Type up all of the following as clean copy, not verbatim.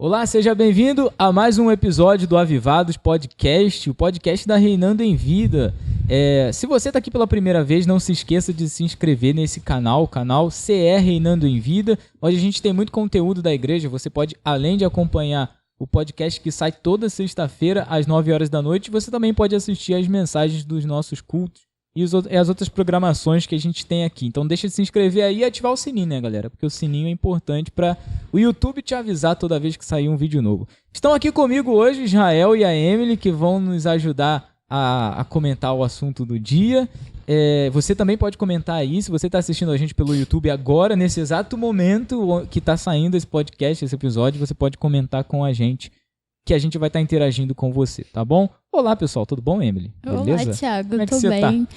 Olá, seja bem-vindo a mais um episódio do Avivados Podcast, o podcast da Reinando em Vida. Se você está aqui pela primeira vez, não se esqueça de se inscrever nesse canal, o canal CR Reinando em Vida, onde a gente tem muito conteúdo da igreja. Você pode, além de acompanhar o podcast que sai toda sexta-feira às 9 horas da noite, você também pode assistir as mensagens dos nossos cultos e as outras programações que a gente tem aqui. Então deixa de se inscrever aí e ativar o sininho, né, galera? Porque o sininho é importante para o YouTube te avisar toda vez que sair um vídeo novo. Estão aqui comigo hoje Israel e a Emily, que vão nos ajudar a comentar o assunto do dia. Você também pode comentar aí, se você está assistindo a gente pelo YouTube agora, nesse exato momento que está saindo esse podcast, esse episódio, você pode comentar com a gente, que a gente vai estar interagindo com você, tá bom? Olá, pessoal, tudo bom, Emily? Beleza? Olá, Thiago, como é que tô você bem. Tá?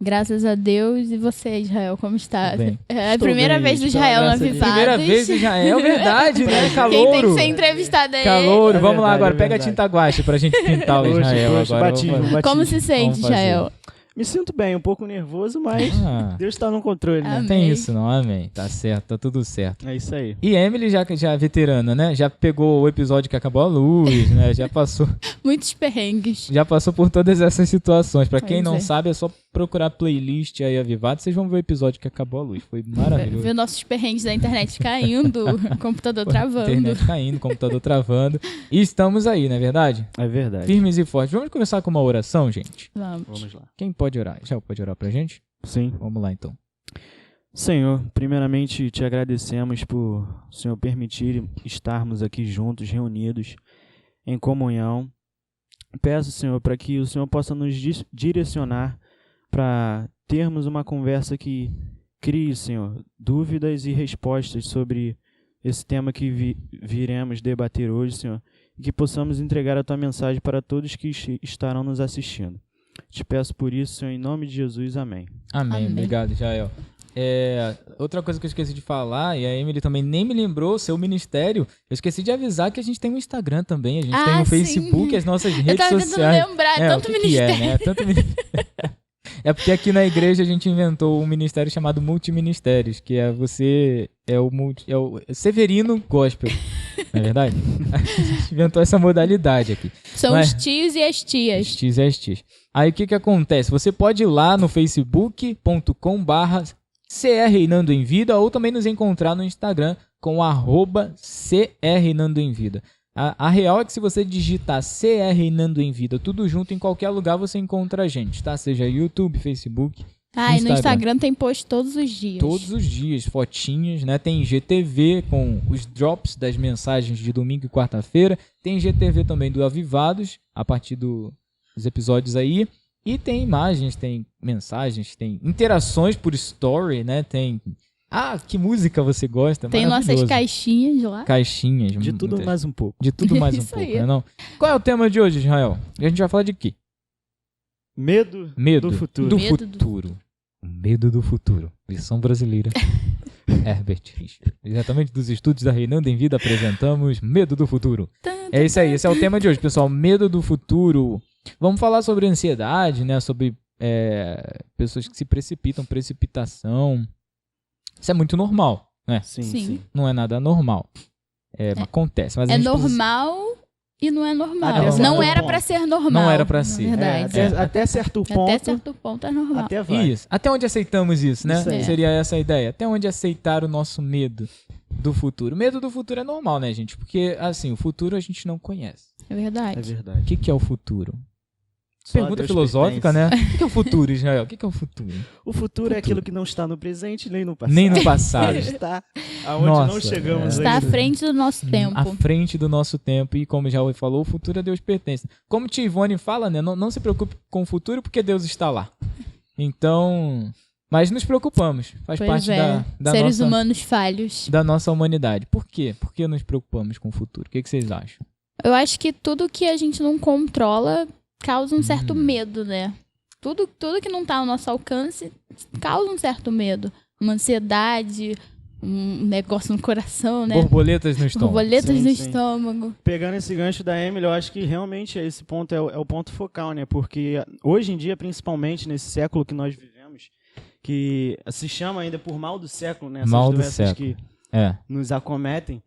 Graças a Deus. E você, Israel, como está? Bem. É a primeira vez do Israel no Avivados. Primeira vez do Israel, verdade, né? Quem Calouro. tem que ser entrevistado é ele. Calouro, vamos lá verdade, agora, é pega a verdade. tinta guache pra gente pintar o Israel agora. Batismo. Como se sente, Vamos fazer. Israel? Me sinto bem, um pouco nervoso, mas Deus tá no controle, né? Amém. Não tem isso não, amém. Tá certo, tá tudo certo. É isso aí. E Emily já é veterana, né? Já pegou o episódio que acabou a luz, né? Já passou Muitos perrengues. por todas essas situações. Pra quem Pois não é. sabe, é só procurar playlist aí Avivados. Vocês vão ver o episódio que acabou a luz. Foi maravilhoso. Ver nossos perrengues da internet caindo, computador travando. Internet caindo, computador travando. E estamos aí, não é verdade? É verdade. Firmes e fortes. Vamos começar com uma oração, gente? Vamos. Vamos lá. Quem pode orar? Já pode orar pra gente? Sim. Vamos lá, então. Senhor, primeiramente te agradecemos por o Senhor permitir estarmos aqui juntos, reunidos, em comunhão. Peço, Senhor, para que o Senhor possa nos direcionar para termos uma conversa que crie, Senhor, dúvidas e respostas sobre esse tema que viremos debater hoje, Senhor, e que possamos entregar a Tua mensagem para todos que estarão nos assistindo. Te peço por isso, Senhor, em nome de Jesus. Amém. Amém. Amém. Obrigado, Jael. Outra coisa que eu esqueci de falar, e a Emily também nem me lembrou, seu ministério, eu esqueci de avisar que a gente tem um Instagram também, a gente tem um sim. Facebook, as nossas Eu redes tava sociais. tentando lembrar, o tanto que ministério. Que é, né? Tanto É porque aqui na igreja a gente inventou um ministério chamado Multiministérios, que é o Severino Gospel, não é verdade? A gente inventou essa modalidade aqui. São Mas- os tios e as tias. As tias e as tias. Aí o que acontece? Você pode ir lá no facebook.com/CR Reinando em Vida ou também nos encontrar no Instagram com @CR Reinando em Vida. A real é que se você digitar CR Reinando em Vida tudo junto, em qualquer lugar você encontra a gente, tá? Seja YouTube, Facebook, E no Instagram tem post todos os dias. todos os dias, fotinhas, né? Tem GTV com os drops das mensagens de domingo e quarta-feira. Tem GTV também do Avivados, a partir dos episódios aí. E tem imagens, tem mensagens, tem interações por story, né? Tem... que música você gosta? Tem nossas Maravilhoso. caixinhas lá. Caixinhas. De tudo muitas- mais um pouco. De tudo mais um Isso pouco, aí. né? Não? Qual é o tema de hoje, Israel? A gente vai falar de quê? Medo Medo do futuro. do Medo do- futuro. O medo do futuro. Versão brasileira. Herbert Richard. Exatamente dos estúdios da Reinando em Vida apresentamos Medo do Futuro. É isso aí, esse é o tema de hoje, pessoal. Medo do futuro. Vamos falar sobre ansiedade, né? Sobre pessoas que se precipitam, precipitação. Isso é muito normal, né? Sim, Sim. sim. Não é nada normal. Acontece. Mas a É gente precisa- normal e não é normal. Até Não certo era ponto. pra ser normal. Não era pra na ser. verdade. Até certo ponto. Até certo ponto é normal. Até vai. Isso. Até onde aceitamos isso, né? Isso aí. Seria essa a ideia. Até onde aceitar o nosso medo do futuro. Medo do futuro é normal, né, gente? Porque, assim, o futuro a gente não conhece. É verdade. É verdade. O que é o futuro? Só a Pergunta Deus filosófica, pertence. né? O que é o futuro, Israel? O que é o futuro? O futuro é aquilo que não está no presente nem no passado. Nem no passado. Está aonde Nossa, não chegamos Está à ainda. frente do nosso tempo. À frente do nosso tempo. E como já falou, o futuro a Deus pertence. Como Tia Ivone fala, né? Não se preocupe com o futuro porque Deus está lá. Então... Mas nos preocupamos. Faz Pois parte é. da Seres nossa... humanos falhos. da nossa humanidade. Por quê? Por que nos preocupamos com o futuro? O que vocês acham? Eu acho que tudo que a gente não controla causa um certo medo, né? Tudo que não tá ao nosso alcance causa um certo medo. Uma ansiedade, um negócio no coração, né? Borboletas no estômago. Borboletas Sim, no sim. estômago. Pegando esse gancho da Emily, eu acho que realmente esse ponto é o ponto focal, né? Porque hoje em dia, principalmente nesse século que nós vivemos, que se chama ainda por mal do século, né? Essas Mal do doenças século. que É. nos acometem.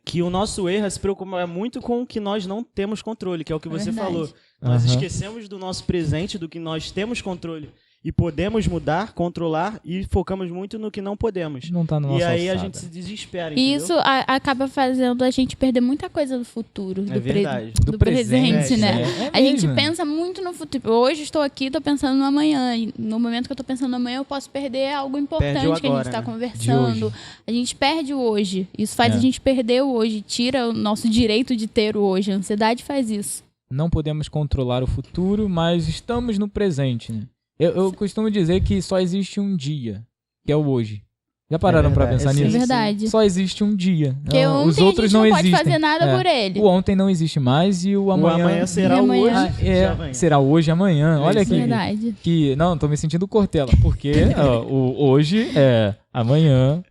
que o nosso erro é se preocupar muito com o que nós não temos controle, que é o que você Verdade. falou. Nós Aham. esquecemos do nosso presente, do que nós temos controle e podemos mudar, controlar, e focamos muito no que não podemos. Não tá no E nosso aí a alçada. gente se desespera, E entendeu? isso acaba fazendo a gente perder muita coisa do futuro, É verdade. do presente, né? É A gente mesmo. pensa muito no futuro. Hoje estou aqui, estou pensando no amanhã. E no momento que eu estou pensando no amanhã, eu posso perder algo importante Perde o que a gente agora, está né? conversando. De hoje. A gente perde o hoje. Isso faz É. a gente perder o hoje. Tira o nosso direito de ter o hoje. A ansiedade faz isso. Não podemos controlar o futuro, mas estamos no presente, né? Eu costumo dizer que só existe um dia, que é o hoje. Já pararam pra verdade, pensar sim, É nisso? verdade. Só existe um dia. Porque Não, ontem os outros a gente não pode existem. fazer nada É. por ele. O ontem não existe mais e o O amanhã será E o amanhã? hoje Ah, de amanhã. será hoje e amanhã. Olha isso aqui. aí. Verdade. Que, não, tô me sentindo Cortella, porque ó, o hoje é amanhã.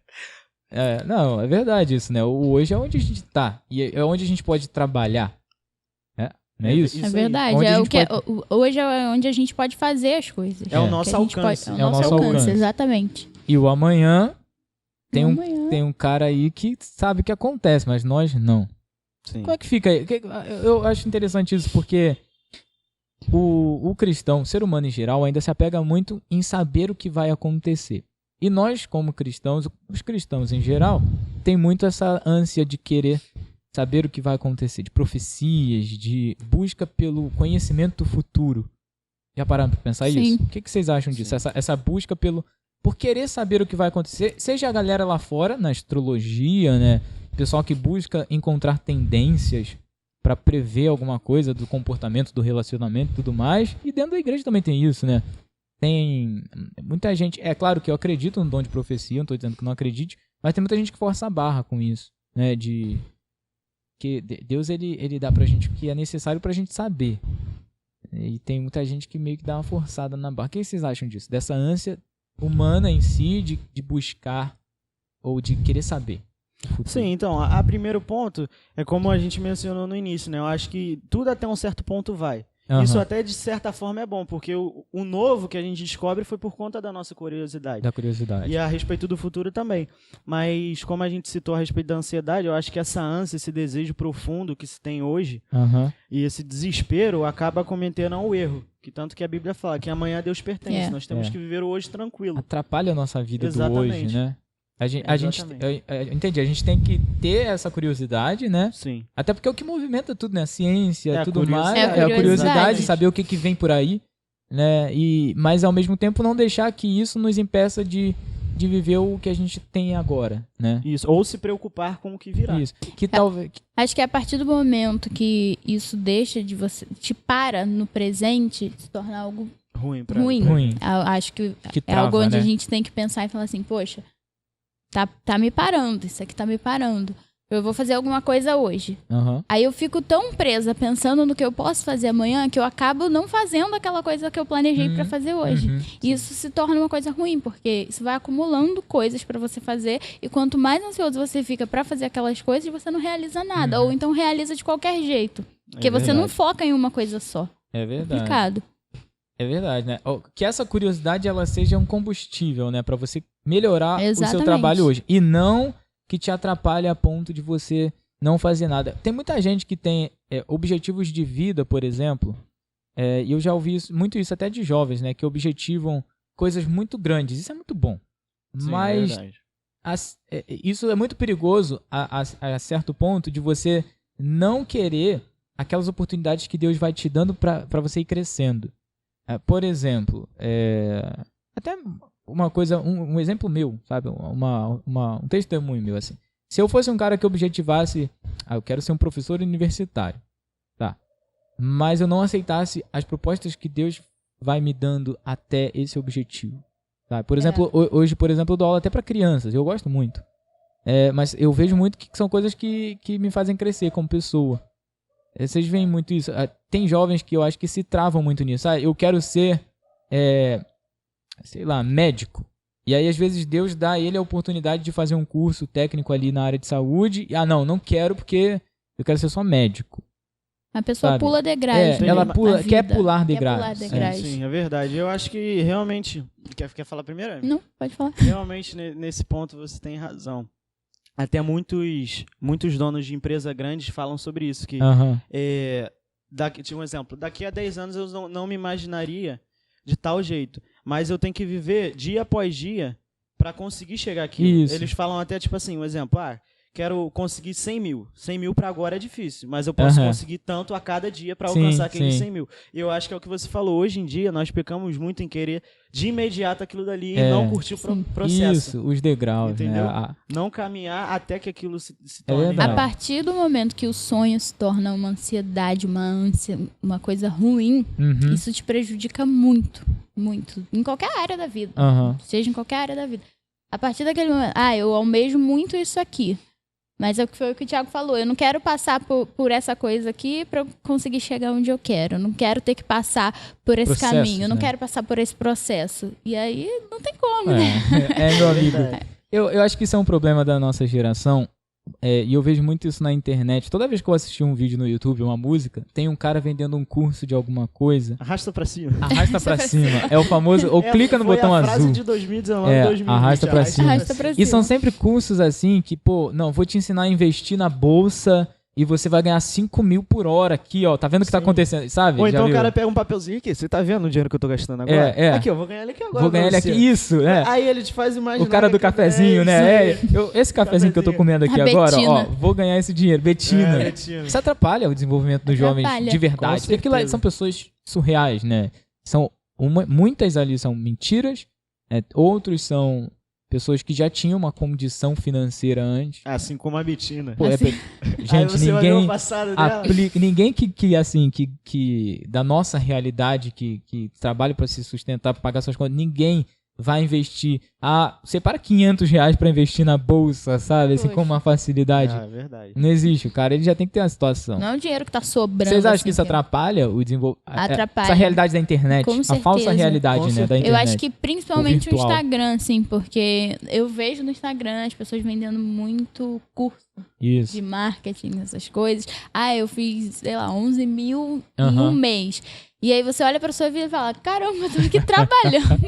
Não, é verdade isso, né? O hoje é onde a gente tá e é onde a gente pode trabalhar. Não é isso? Isso É aí. verdade. Onde a É o gente que pode- hoje é onde a gente pode fazer as coisas. É o É. nosso Que a gente alcance. pode- é o nosso alcance, exatamente. E o amanhã tem um, Amanhã. tem um cara aí que sabe o que acontece, mas nós não. Sim. Como é que fica aí? Eu acho interessante isso porque o cristão, o ser humano em geral, ainda se apega muito em saber o que vai acontecer. E nós, como cristãos, os cristãos em geral, tem muito essa ânsia de querer saber o que vai acontecer, de profecias, de busca pelo conhecimento do futuro. Já pararam para pensar Sim. isso? O que vocês acham disso? Essa busca por querer saber o que vai acontecer, seja a galera lá fora, na astrologia, né? Pessoal que busca encontrar tendências para prever alguma coisa do comportamento, do relacionamento e tudo mais. E dentro da igreja também tem isso, né? Tem muita gente... É claro que eu acredito no dom de profecia, não tô dizendo que não acredite, mas tem muita gente que força a barra com isso, né? Que Deus, ele dá pra gente o que é necessário pra gente saber. E tem muita gente que meio que dá uma forçada na barra. O que vocês acham disso? Dessa ânsia humana em si de buscar ou de querer saber o futuro? Sim, então, a primeiro ponto é como a gente mencionou no início, né? Eu acho que tudo até um certo ponto vai. Aham. Isso até de certa forma é bom, porque o novo que a gente descobre foi por conta da nossa curiosidade. Da curiosidade. E a respeito do futuro também. Mas como a gente citou a respeito da ansiedade, eu acho que essa ânsia, esse desejo profundo que se tem hoje, Aham. e esse desespero acaba cometendo um erro. Que tanto que a Bíblia fala que amanhã a Deus pertence. É. Nós temos É. que viver o hoje tranquilo. Atrapalha a nossa vida do Exatamente. hoje, né? A gente, Exatamente. entendi, a gente tem que ter essa curiosidade, né? Sim. Até porque é o que movimenta tudo, né? A ciência, É a tudo mais. curiosidade. É a curiosidade, Exatamente. saber o que vem por aí, né? Mas ao mesmo tempo não deixar que isso nos impeça de viver o que a gente tem agora, né? Isso. Ou se preocupar com o que virá. Isso. Que talvez... Acho que a partir do momento que isso deixa de você... Te para no presente, se torna algo Ruim pra ruim. Ruim. Acho que Que é trava, algo onde né? a gente tem que pensar e falar assim, poxa, tá me parando, isso aqui tá me parando. Eu vou fazer alguma coisa hoje. Aham. Aí eu fico tão presa pensando no que eu posso fazer amanhã que eu acabo não fazendo aquela coisa que eu planejei pra fazer hoje. Uhum. E isso se torna uma coisa ruim, porque isso vai acumulando coisas pra você fazer e quanto mais ansioso você fica pra fazer aquelas coisas, você não realiza nada, ou então realiza de qualquer jeito, porque você não verdade. foca em uma coisa só. É verdade. Complicado. É verdade, né? Que essa curiosidade ela seja um combustível, né? Pra você melhorar o seu Exatamente. trabalho hoje. E não que te atrapalhe a ponto de você não fazer nada. Tem muita gente que tem objetivos de vida, por exemplo, e eu já ouvi muito isso até de jovens, né? Que objetivam coisas muito grandes. Isso é muito bom. Sim, Mas é verdade. isso é muito perigoso a certo ponto de você não querer aquelas oportunidades que Deus vai te dando pra você ir crescendo. Por exemplo, até uma coisa, um exemplo meu, sabe? Um testemunho meu, assim. Se eu fosse um cara que objetivasse, eu quero ser um professor universitário, tá? Mas eu não aceitasse as propostas que Deus vai me dando até esse objetivo. Tá? Por exemplo, hoje, por exemplo, eu dou aula até para crianças, eu gosto muito. Mas eu vejo muito que são coisas que me fazem crescer como pessoa. Vocês veem muito isso. Tem jovens que eu acho que se travam muito nisso. Eu quero ser, sei lá, médico. E aí, às vezes, Deus dá a ele a oportunidade de fazer um curso técnico ali na área de saúde. E, não quero porque eu quero ser só médico. A pessoa Sabe? pula degraus. né, Ela na quer vida. pular Quer degraus. pular degraus. Sim, é verdade. Eu acho que realmente... Quer falar primeiro? Não, pode falar. Realmente, nesse ponto, você tem razão. até muitos donos de empresa grandes falam sobre isso, que Aham. tipo um exemplo, daqui a 10 anos eu não me imaginaria de tal jeito, mas eu tenho que viver dia após dia para conseguir chegar aqui. Isso. Eles falam até tipo assim, um exemplo, quero conseguir 100 mil. 100 mil para agora é difícil, mas eu posso conseguir tanto a cada dia para alcançar aqueles 100 mil. E eu acho que é o que você falou. Hoje em dia, nós pecamos muito em querer de imediato aquilo dali e não curtir o processo. Isso, os degraus. Entendeu? Né? Não caminhar até que aquilo se É torne... verdade. A partir do momento que o sonho se torna uma ansiedade, uma ânsia, uma coisa ruim, Uhum. isso te prejudica muito, muito. Em qualquer área da vida. Aham. Seja em qualquer área da vida. A partir daquele momento, eu almejo muito isso aqui. Mas é o que foi o que o Thiago falou. Eu não quero passar por essa coisa aqui para eu conseguir chegar onde eu quero. Eu não quero ter que passar por esse Processos, caminho. Eu não né? quero passar por esse processo. E aí não tem como, né? Meu amigo. Verdade. Eu acho que isso é um problema da nossa geração. E eu vejo muito isso na internet. Toda vez que eu assisti um vídeo no YouTube, uma música, tem um cara vendendo um curso de alguma coisa. Arrasta pra cima. Arrasta pra cima. É o famoso. Ou clica no botão Foi a frase azul. de 2019, É, 2020. arrasta pra cima. Arrasta pra E cima. são sempre cursos assim que, não, vou te ensinar a investir na bolsa e você vai ganhar 5 mil por hora aqui, ó. Tá vendo o que tá Sim. acontecendo, sabe? Ou Já então o viu? cara pega um papelzinho aqui. Você tá vendo o dinheiro que eu tô gastando agora? Aqui, eu vou ganhar ele aqui agora. Vou ganhar ele pra aqui. você. Isso, né? Aí ele te faz imaginar. O cara do que- cafezinho, isso né? aí. Esse cafezinho que eu tô comendo aqui A agora, ó, Betina. vou ganhar esse dinheiro. Betina. Betina. Isso atrapalha o desenvolvimento dos jovens Atrapalha. de verdade. Com Porque aquilo certeza. são pessoas surreais, né? Muitas ali são mentiras, outros são pessoas que já tinham uma condição financeira antes. Assim como a Betina. Pô, Assim. Aí gente, você vai ver o ninguém passado dela. aplica, ninguém que da nossa realidade que trabalha para se sustentar, para pagar suas contas, ninguém vai investir. Separa R$500 para investir na bolsa, sabe? Assim, Poxa. com uma facilidade. É verdade. Não existe, o cara ele já tem que ter uma situação. Não é o dinheiro que tá sobrando. Vocês acham assim, que isso atrapalha o desenvolvimento? Atrapalha. Essa realidade da internet, Com a falsa certeza. realidade, Com né, da certeza. internet. Eu acho que principalmente o virtual. Instagram, assim, porque eu vejo no Instagram as pessoas vendendo muito curso Isso. de marketing, essas coisas. Eu fiz, sei lá, 11 mil em Aham. um mês. E aí você olha pra sua vida e fala, caramba, eu tô aqui trabalhando,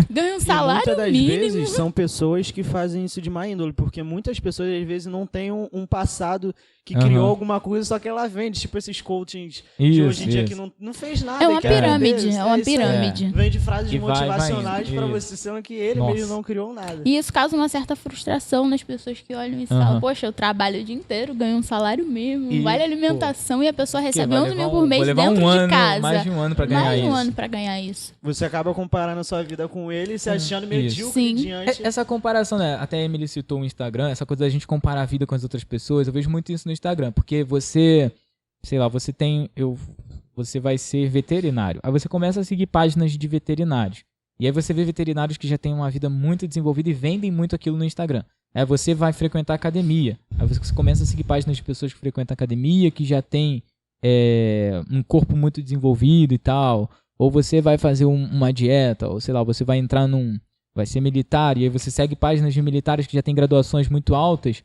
ganho um E salário muitas das mínimo. vezes são pessoas que fazem isso de má índole, porque muitas pessoas às vezes não têm um passado que Aham. criou alguma coisa, só que ela vende, tipo esses coachings de Isso, hoje em dia isso. que não fez nada. É e uma quer pirâmide, vender, é uma isso aí. pirâmide. Vende frases E vai motivacionais indo, pra isso. você, sendo que ele Nossa. mesmo não criou nada. E isso causa uma certa frustração nas pessoas que olham e Aham. falam, poxa, eu trabalho o dia inteiro, ganho um salário mínimo, E, vale alimentação e a pessoa recebe 11 mil por mês vou levar dentro um de ano, casa. mais de um ano pra ganhar Mais de um isso. ano pra ganhar isso. Você acaba comparando a sua vida com ele e se achando medíocre Sim. diante. Essa comparação, né? Até a Emily citou o Instagram, essa coisa da gente comparar a vida com as outras pessoas, eu vejo muito isso no Instagram, porque você, sei lá, você vai ser veterinário. Aí você começa a seguir páginas de veterinários. E aí você vê veterinários que já têm uma vida muito desenvolvida e vendem muito aquilo no Instagram. Aí você vai frequentar academia. Aí você começa a seguir páginas de pessoas que frequentam academia, que já têm um corpo muito desenvolvido e tal. Ou você vai fazer uma dieta, ou sei lá, você vai entrar vai ser militar, e aí você segue páginas de militares que já têm graduações muito altas.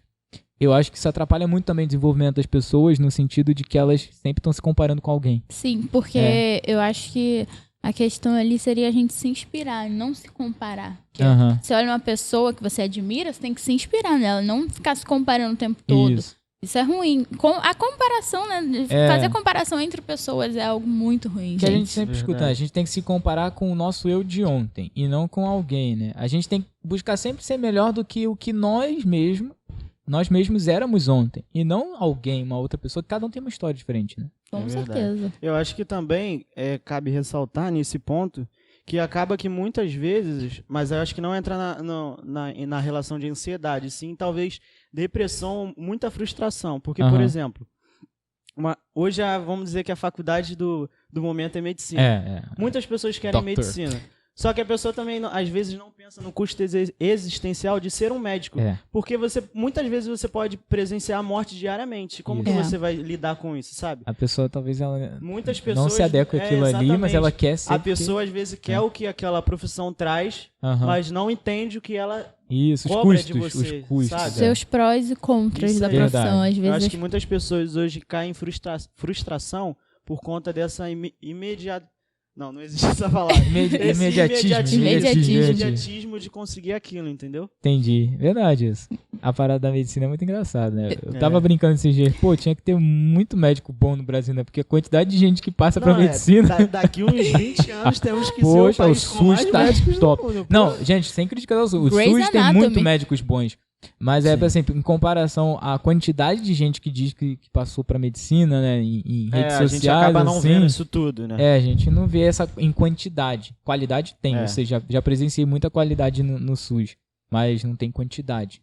Eu acho que isso atrapalha muito também o desenvolvimento das pessoas, no sentido de que elas sempre estão se comparando com alguém. Sim, porque eu acho que a questão ali seria a gente se inspirar, não se comparar. Porque Aham. você olha uma pessoa que você admira, você tem que se inspirar nela, não ficar se comparando o tempo todo. Isso é ruim. A comparação, né? Fazer comparação entre pessoas é algo muito ruim, Que a gente gente. sempre Verdade. escuta, né? A gente tem que se comparar com o nosso eu de ontem e não com alguém, né? A gente tem que buscar sempre ser melhor do que o que nós mesmos éramos ontem. E não alguém, uma outra pessoa, que cada um tem uma história diferente, né? Com É verdade. certeza. Eu acho que também cabe ressaltar nesse ponto que acaba que muitas vezes, mas eu acho que não entra na relação de ansiedade, sim, talvez depressão, muita frustração. Porque, por Aham. exemplo, hoje vamos dizer que a faculdade do momento é medicina. Muitas pessoas querem Doctor. medicina. Só que a pessoa também, às vezes, não pensa no custo existencial de ser um médico. Porque muitas vezes você pode presenciar a morte diariamente. Como que Isso. você vai lidar com isso, sabe? A pessoa talvez ela Muitas pessoas não se adequa àquilo ali, mas exatamente. ela quer ser. A pessoa às vezes quer o que aquela profissão traz, Aham. mas não entende o que ela... Isso, os cobra custos, de você, os custos. sabe? Seus prós e contras Isso da aí. profissão. Verdade. Às Eu vezes acho que muitas pessoas hoje caem em frustração por conta dessa não existe essa palavra. Imediatismo. Imediatismo. Imediatismo de conseguir aquilo, entendeu? Entendi. Verdade isso. a parada da medicina é muito engraçada, né? Eu tava brincando esses dias, pô, tinha que ter muito médico bom no Brasil, né? Porque a quantidade de gente que passa pra medicina... Daqui uns 20 anos temos que ser o Poxa, o país com mais SUS tá médicos do top. mundo, pô. Não, gente, sem criticar o SUS. O Grey's SUS tem Anatomy. muito médicos bons. Mas é Sim. assim, em comparação à quantidade de gente que diz que passou pra medicina, né? Em redes a sociais. gente acaba não assim, vendo isso tudo, né? a gente não vê essa em quantidade. Qualidade tem, ou seja, já presenciei muita qualidade no SUS, mas não tem quantidade.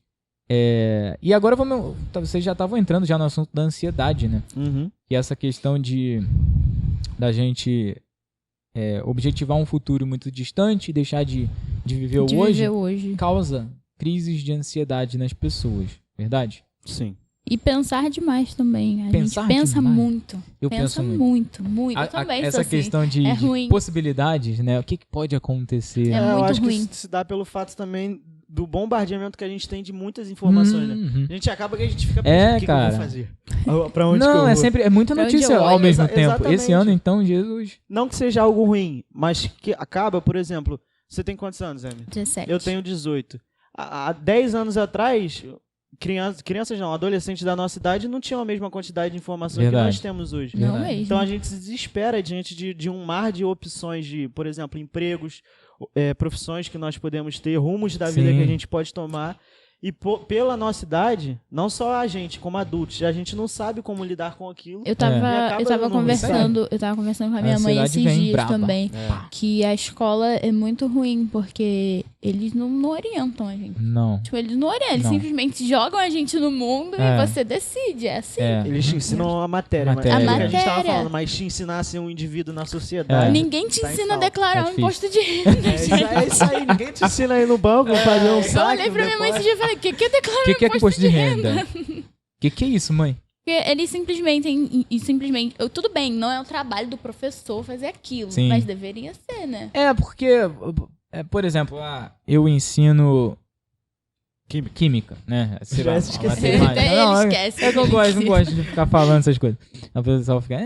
E agora vocês já estavam entrando já no assunto da ansiedade, né? Uhum. E essa questão da gente objetivar um futuro muito distante e deixar de viver o De hoje, viver hoje. causa crises de ansiedade nas pessoas, verdade? Sim. E pensar demais também. A Pensar gente pensa demais? muito. Eu pensa penso muito. Eu também essa sou assim. questão de É ruim. possibilidades, né? O que pode acontecer? É eu muito acho ruim. que isso se dá pelo fato também do bombardeamento que a gente tem de muitas informações, né? Uhum. A gente acaba que a gente fica pensando, o que eu cara. vou fazer? Pra onde que eu Não, vou? é muita Pra onde notícia eu ao olho? mesmo tempo. Exatamente. Esse ano, então, Jesus... Não que seja algo ruim, mas que acaba, por exemplo, você tem quantos anos, Amy? 17. Eu tenho 18. Há 10 anos atrás, crianças não, adolescentes da nossa idade não tinham a mesma quantidade de informação que Verdade. nós temos hoje. Não Verdade. mesmo. Então a gente se desespera diante de um mar de opções de, por exemplo, empregos, profissões que nós podemos ter, rumos da vida Sim. que a gente pode tomar. E pela nossa idade, não só a gente, como adultos, a gente não sabe como lidar com aquilo. Eu tava, E acaba eu tava não conversando com a minha mãe ansiedade esses vem dias braba. também. Que a escola é muito ruim, porque eles não orientam a gente. Não. Tipo, eles não orientam, eles Não. simplesmente jogam a gente no mundo e você decide. É assim. Eles te ensinam a matéria. Matéria. Mas, A é o que a gente tava matéria. falando, mas te ensinar a ser um indivíduo na sociedade. Ninguém te tá em ensina a falta. declarar Tá um imposto de renda. É isso aí, ninguém te ensina aí no banco, fazer um Eu saque. olhei pra minha mãe esse depois. dia e falei, o que é declarar O que é imposto de renda? Que é isso, mãe? Porque eles simplesmente, tudo bem, não é o trabalho do professor fazer aquilo, Sim. mas deveria ser, né? Porque, por exemplo, eu ensino química, né? Sei Já lá, esqueci. matemática. Ele Não, esquece. É que eu não gosto de ficar falando essas coisas. A pessoa fica...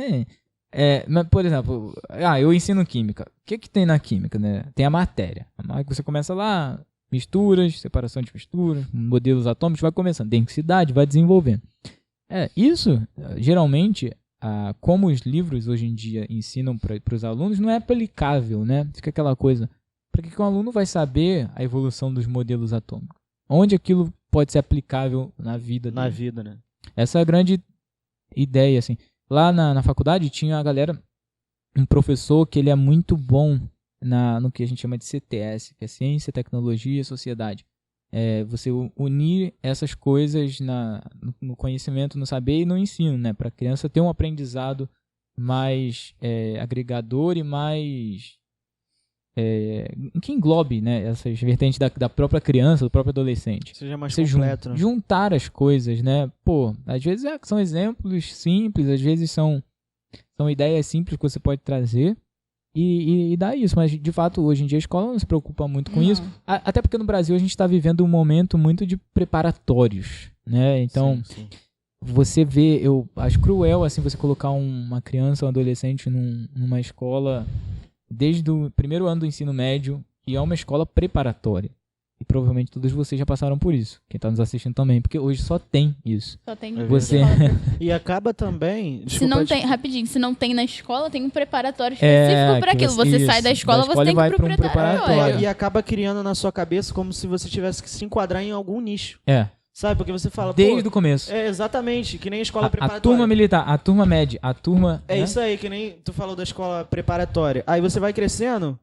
mas, por exemplo, eu ensino química. O que tem na química, né? Tem a matéria. Aí você começa lá, misturas, separação de misturas, modelos atômicos, vai começando. Densidade, vai desenvolvendo. Isso, geralmente, como os livros hoje em dia ensinam para os alunos, não é aplicável, né? Fica aquela coisa. Para que o aluno vai saber a evolução dos modelos atômicos? Onde aquilo pode ser aplicável na vida dele? Na vida, né? Essa é a grande ideia, assim. Lá na faculdade tinha a galera, um professor que ele é muito bom no que a gente chama de CTS, que é Ciência, Tecnologia e Sociedade. Você unir essas coisas no conhecimento, no saber e no ensino, né? Para a criança ter um aprendizado mais agregador e mais... que englobe, né, essas vertentes da própria criança, do próprio adolescente. Seja mais Você completo. né? juntar as coisas, né? Pô, às vezes são exemplos simples, às vezes são ideias simples que você pode trazer e dá isso. Mas, de fato, hoje em dia a escola não se preocupa muito com isso. Até porque no Brasil a gente está vivendo um momento muito de preparatórios, né? Então, Sim. você vê, eu acho cruel, assim, você colocar uma criança ou um adolescente numa escola desde o primeiro ano do ensino médio, e é uma escola preparatória. E provavelmente todos vocês já passaram por isso. Quem está nos assistindo também, porque hoje só tem isso. Só tem Você- E acaba também... Se não tem, rapidinho, se não tem na escola, tem um preparatório específico para que aquilo. Você isso, sai da escola, você e tem que vai ir pro pra um preparatório. preparatório. E acaba criando na sua cabeça como se você tivesse que se enquadrar em algum nicho. Sabe? Porque você fala... Desde o começo. Exatamente, que nem a escola A preparatória. turma militar, a turma média, a turma... É né? isso aí, que nem tu falou da escola preparatória. Aí você vai crescendo,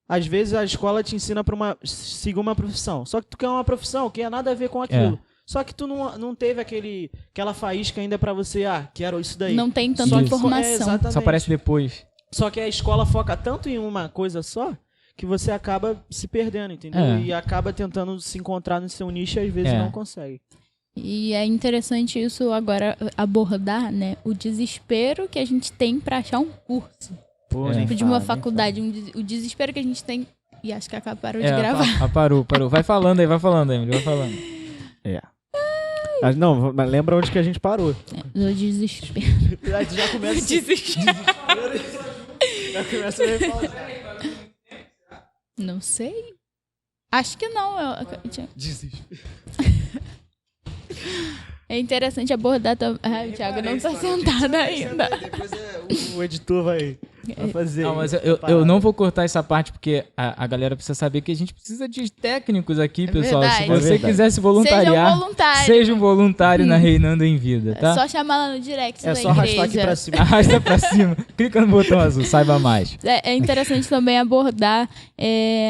às vezes a escola te ensina pra seguir uma profissão. Só que tu quer uma profissão que tem nada a ver com aquilo. Só que tu não teve aquela faísca ainda pra você, quero isso daí. Não tem tanta Isso. informação. Exatamente. Só aparece depois. Só que a escola foca tanto em uma coisa só que você acaba se perdendo, entendeu? E acaba tentando se encontrar no seu nicho e às vezes não consegue. E é interessante isso agora abordar, né? O desespero que a gente tem pra achar um curso. Pô, É. nem Tipo, de fala, uma nem faculdade, o desespero que a gente tem. E acho que acaba parou de gravar. Parou. Vai falando aí, Emily, vai falando. fala. Não, mas lembra onde que a gente parou. Do desespero. Aí tu já começa... Desespero. Já começa a falar. Não sei. Acho que não. Desespero. É interessante abordar também. Ah, o Thiago não tá sentado ainda. Depois o editor vai fazer. Não, mas eu não vou cortar essa parte porque a galera precisa saber que a gente precisa de técnicos aqui, pessoal. verdade. Se você É verdade. quiser se voluntariar, Seja seja um voluntário. um voluntário na Reinando em Vida, tá? É só chamar lá no direct É da só arrastar aqui igreja. pra cima. Arrasta pra cima, clica no botão azul, saiba mais. É interessante também abordar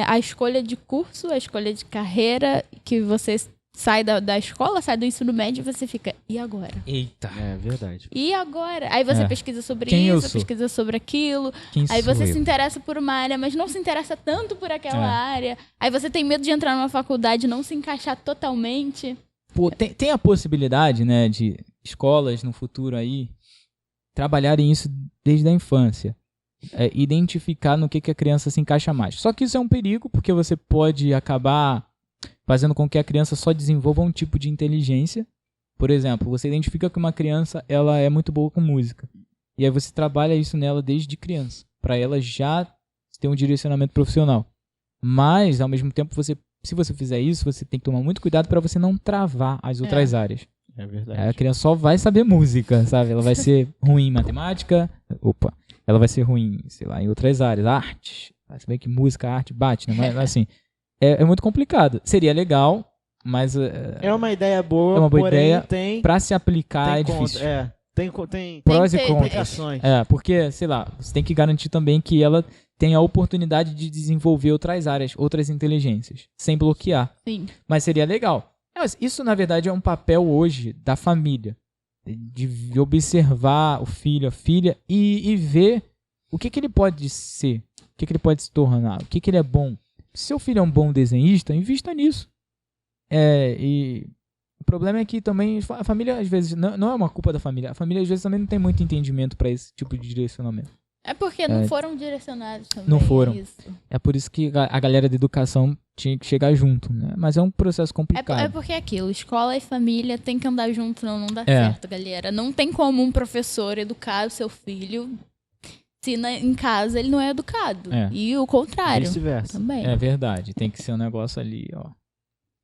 a escolha de curso, a escolha de carreira, que você sai da escola, sai do ensino médio e você fica, e agora? Eita, É verdade. E agora? Aí você É. pesquisa sobre Quem eu isso, sou? pesquisa sobre aquilo. quem Aí sou você eu? se interessa por uma área, mas não se interessa tanto por aquela É. área. Aí você tem medo de entrar numa faculdade e não se encaixar totalmente. Pô, tem a possibilidade, né, de escolas no futuro aí trabalharem isso desde a infância. Identificar no que a criança se encaixa mais. Só que isso é um perigo, porque você pode acabar fazendo com que a criança só desenvolva um tipo de inteligência. Por exemplo, você identifica que uma criança ela é muito boa com música. E aí você trabalha isso nela desde criança, para ela já ter um direcionamento profissional. Mas, ao mesmo tempo, se você fizer isso, você tem que tomar muito cuidado para você não travar as outras áreas. É verdade. Aí a criança só vai saber música, sabe? Ela vai ser ruim em matemática. Ela vai ser ruim, sei lá, em outras áreas. Artes. Se bem que música, arte bate, né? Mas assim, é muito complicado. Seria legal, mas É uma ideia boa, É uma boa porém ideia. tem... pra se aplicar é tem difícil. Tem Prós Tem e que ter- contras. implicações. Porque, sei lá, você tem que garantir também que ela tenha a oportunidade de desenvolver outras áreas, outras inteligências, sem bloquear. Sim. Mas seria legal. Mas isso, na verdade, é um papel hoje da família. De observar o filho, a filha e ver o que ele pode ser, o que ele pode se tornar, o que ele é bom. Se seu filho é um bom desenhista, invista nisso. E o problema é que também a família, às vezes, não é uma culpa da família. A família, às vezes, também não tem muito entendimento para esse tipo de direcionamento. É porque não foram direcionados também. Não foram. Isso. É por isso que a galera da educação tinha que chegar junto, né? Mas é um processo complicado. É porque é aquilo, escola e família tem que andar junto, senão não dá É. certo, galera. Não tem como um professor educar o seu filho se em casa ele não é educado. É. E o contrário Vice-versa. também. É verdade. Tem que ser um negócio ali, ó.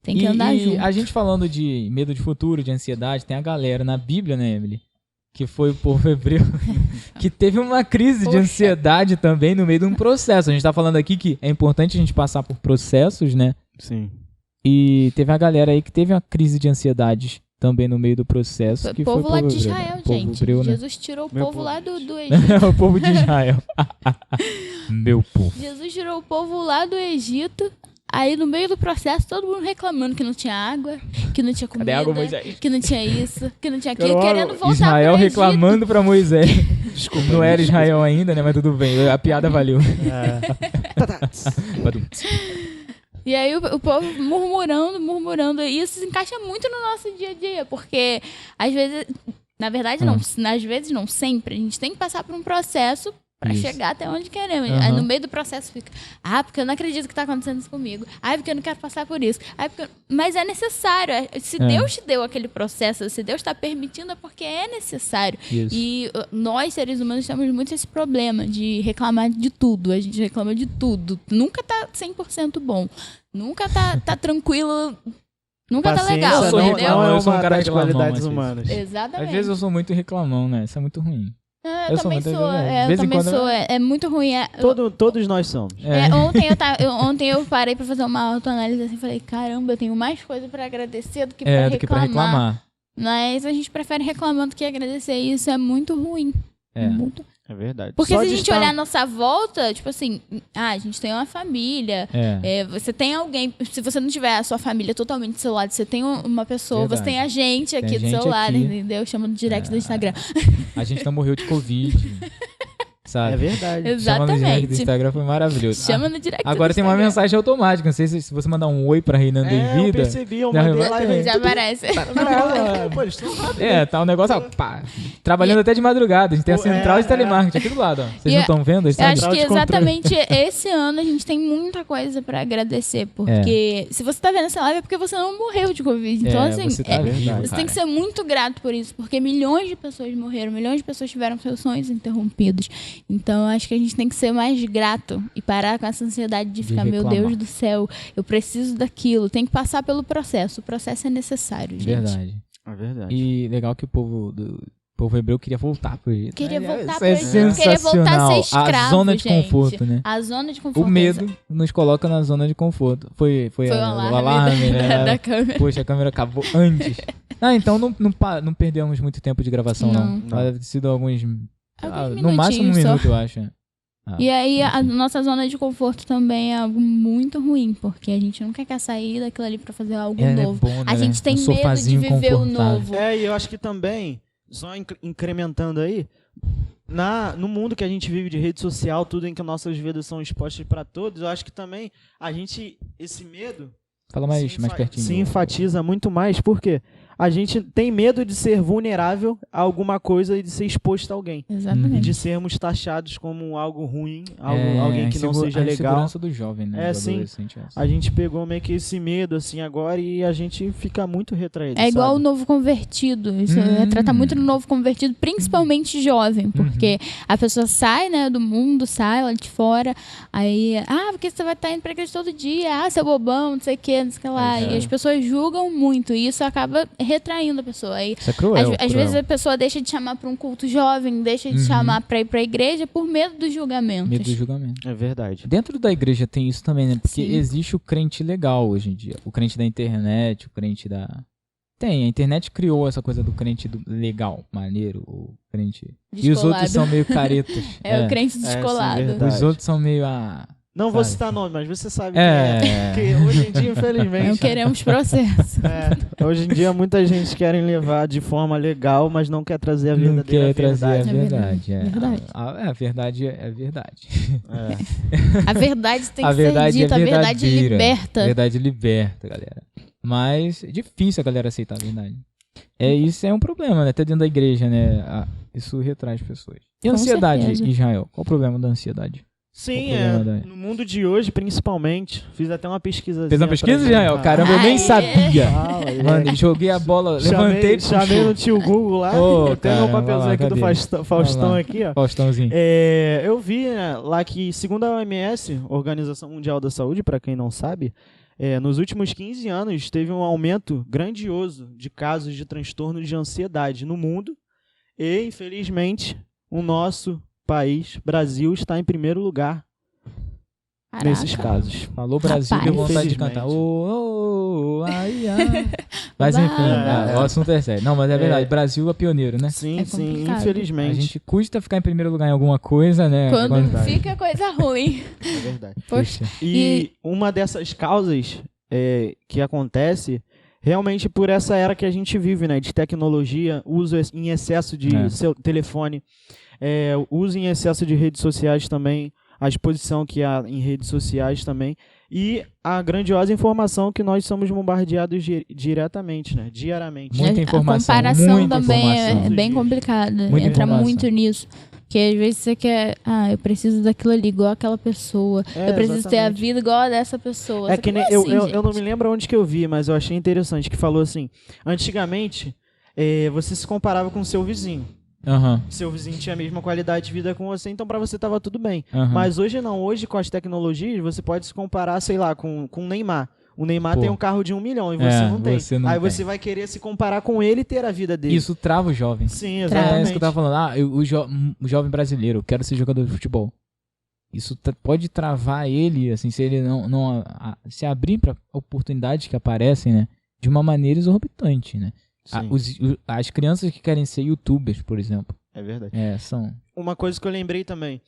Tem que andar junto. A gente falando de medo de futuro, de ansiedade, tem a galera na Bíblia, né, Emily? Que foi o povo hebreu que teve uma crise de Poxa. ansiedade também no meio de um processo. A gente tá falando aqui que é importante a gente passar por processos, né? Sim. E teve a galera aí que teve uma crise de ansiedade também no meio do processo. O Que povo foi lá o de povo hebreu, né? Israel, O povo gente. hebreu, né? Jesus tirou o Meu povo povo. lá do Egito. É o povo de Israel. Meu povo. Jesus tirou o povo lá do Egito. Aí, no meio do processo, todo mundo reclamando que não tinha água, que não tinha comida, Cadê a água, Moisés? que não tinha isso, que não tinha aquilo, Quero querendo água. voltar Israel pro Egito. reclamando pra Moisés. Desculpa. Não era Israel ainda, né? Mas tudo bem. A piada valeu. E aí o povo murmurando, e isso se encaixa muito no nosso dia a dia, porque às vezes, na verdade não, às vezes não sempre, a gente tem que passar por um processo pra Isso. chegar até onde queremos. Aham. Aí no meio do processo fica, porque eu não acredito que tá acontecendo isso comigo, porque eu não quero passar por isso, mas é necessário, se Deus te deu aquele processo, se Deus tá permitindo é porque é necessário. Isso. E nós, seres humanos, temos muito esse problema de reclamar de tudo. A gente reclama de tudo. Nunca tá 100% bom. Nunca tá tranquilo. Nunca tá Paciência legal, Eu sou não, entendeu? reclamão, não é eu sou um uma cara das reclamão, qualidades às vezes. humanas. Exatamente. Às vezes eu sou muito reclamão, né? Isso é muito ruim. Eu eu sou também muito- sou. de Eu vez em também quando sou. É muito ruim. Todos nós somos. Ontem eu parei pra fazer uma autoanálise assim e falei, caramba, eu tenho mais coisa pra agradecer do que pra Do que pra reclamar. reclamar. Mas a gente prefere reclamar do que agradecer. E isso é muito ruim. É. Muito. É verdade. Porque Só se a de gente estar- olhar a nossa volta, tipo assim, a gente tem uma família, você tem alguém, se você não tiver a sua família totalmente do seu lado, você tem uma pessoa, Verdade. você tem a gente Tem aqui a do gente seu lado, aqui. entendeu? Chama no direct do Instagram. A gente não morreu de Covid. Sabe? É verdade. Chama no direct do Exatamente. Instagram foi maravilhoso. Chama no direct do Agora tem uma Instagram. mensagem automática. Não sei se você mandar um oi pra Reinando em Eu Vida. percebi, eu Já mandei vai lá ter. e Já aparece. Pô, eles estão rápidos. Tá um negócio, ó, pá, trabalhando até de madrugada. A gente tem a central de telemarketing aqui do lado, ó. Vocês E não estão vendo? Eu Sabe? acho que de controle. exatamente esse ano a gente tem muita coisa pra agradecer, porque se você tá vendo essa live é porque você não morreu de Covid. Então, assim, você tá vivo, você tem cara. que ser muito grato por isso, porque milhões de pessoas morreram, milhões de pessoas tiveram seus sonhos interrompidos. Então, eu acho que a gente tem que ser mais grato e parar com essa ansiedade de ficar, meu reclamar. Deus do céu, eu preciso daquilo. Tem que passar pelo processo. O processo é necessário, gente. Verdade. É verdade. E legal que o povo hebreu queria voltar pro Egito. Queria Né? voltar Isso pro é Egito, queria voltar a ser sensacional. escravo, A zona de gente. conforto, né? A zona de conforto. O medo nos coloca na zona de conforto. Foi Foi o o alarme né? da câmera. Poxa, a câmera acabou antes. Ah, então não perdemos muito tempo de gravação, não. Não. Deve ter sido alguns Alguns no máximo um minutinhos só. minuto, eu acho. E aí, a nossa zona de conforto também é algo muito ruim, porque a gente nunca quer sair daquilo ali pra fazer algo novo. É bom, né? A gente tem Um medo de sofazinho viver o confortável. novo. E eu acho que também, só incrementando aí, no mundo que a gente vive de rede social, tudo em que nossas vidas são expostas para todos, eu acho que também esse medo Fala mais pertinho. se enfatiza muito mais, porque a gente tem medo de ser vulnerável a alguma coisa e de ser exposto a alguém. E Exatamente. de sermos taxados como algo ruim, alguém que não seja a legal. insegurança do jovem, né? Do sim. adolescente, A gente pegou meio que esse medo assim agora e a gente fica muito retraído. É igual o sabe? novo convertido. Isso retrata muito no novo convertido, principalmente jovem, porque a pessoa sai, né, do mundo, sai lá de fora, aí, porque você vai estar indo pra igreja todo dia, seu bobão, não sei o que, não sei o que lá. E as pessoas julgam muito, e isso acaba retraindo a pessoa. Aí, Isso é cruel. às vezes a pessoa deixa de chamar pra um culto jovem, deixa de chamar pra ir pra igreja por medo dos julgamentos. Medo do julgamento. É verdade. Dentro da igreja tem isso também, né? Porque Sim. existe o crente legal hoje em dia. O crente da internet, o crente da... Tem, a internet criou essa coisa do crente legal, maneiro, o crente... E os outros Descolado. são meio caretas. É o crente descolado. verdade. Os outros são meio... Não vou Sabe? citar nome, mas você sabe É. quem é. Porque hoje em dia, infelizmente... Não queremos processo. hoje em dia, muita gente quer levar de forma legal, mas não quer trazer a Não verdadeira quer trazer a verdade. verdade. É verdade. A verdade é verdade. É. A verdade tem que A verdade ser dita, é a verdade verdadeira. liberta. A verdade liberta, galera. Mas é difícil a galera aceitar a verdade. Isso é um problema, né? Até dentro da igreja, né? Isso retrai as pessoas. E a Com ansiedade, certeza. Israel? Qual o problema da ansiedade? Sim, Qual o problema no mundo de hoje, principalmente, fiz até uma pesquisa. Fez uma pesquisa, Israel? Caramba, eu nem Ai, sabia. Mano, Mano, joguei a bola, levantei... chamei no tio Google lá. Ô, eu tenho meu cara, papelzinho vai lá, aqui do cadê? Faustão Vai lá. aqui, ó. Faustãozinho. Eu vi, né, lá que, segundo a OMS, Organização Mundial da Saúde, para quem não sabe, nos últimos 15 anos teve um aumento grandioso de casos de transtorno de ansiedade no mundo e, infelizmente, o nosso país, Brasil, está em primeiro lugar Caraca. nesses casos. Falou Brasil, Rapaz. deu vontade de Infelizmente. cantar. Ai, ai. Mas enfim, Vai. o assunto é sério. Não, mas é verdade, Brasil é pioneiro, né? Sim, É sim, complicado. A infelizmente. gente custa ficar em primeiro lugar em alguma coisa, né? Quando fica coisa ruim. É verdade. Poxa. E uma dessas causas que acontece realmente por essa era que a gente vive, né? De tecnologia, uso em excesso de seu telefone, uso em excesso de redes sociais também, a exposição que há em redes sociais também, e a grandiosa informação que nós somos bombardeados diretamente, né? Diariamente. Muita informação, A comparação muita também informação. é bem complicada. Muita Entra informação. muito nisso. Porque às vezes você quer, eu preciso daquilo ali, igual aquela pessoa. Eu preciso ter a exatamente. vida igual a dessa pessoa. É Só que nem, não é eu, assim, eu, eu não me gente. lembro onde que eu vi, mas eu achei interessante que falou assim, antigamente você se comparava com o seu vizinho. Aham, Seu vizinho tinha a mesma qualidade de vida com você, então pra você tava tudo bem. aham. Mas hoje não, hoje com as tecnologias você pode se comparar, sei lá, com o Neymar. O Neymar Pô. tem um carro de 1 milhão e você não tem. você não Aí tem. você vai querer se comparar com ele e ter a vida dele. Isso trava o jovem. Sim, É exatamente. isso que eu tava falando. O jovem brasileiro, eu quero ser jogador de futebol. Isso pode travar ele, assim, se ele não se abrir para oportunidades que aparecem, né? De uma maneira exorbitante, né? Sim, As crianças que querem ser youtubers, por exemplo, é verdade. são... Uma coisa que eu lembrei também,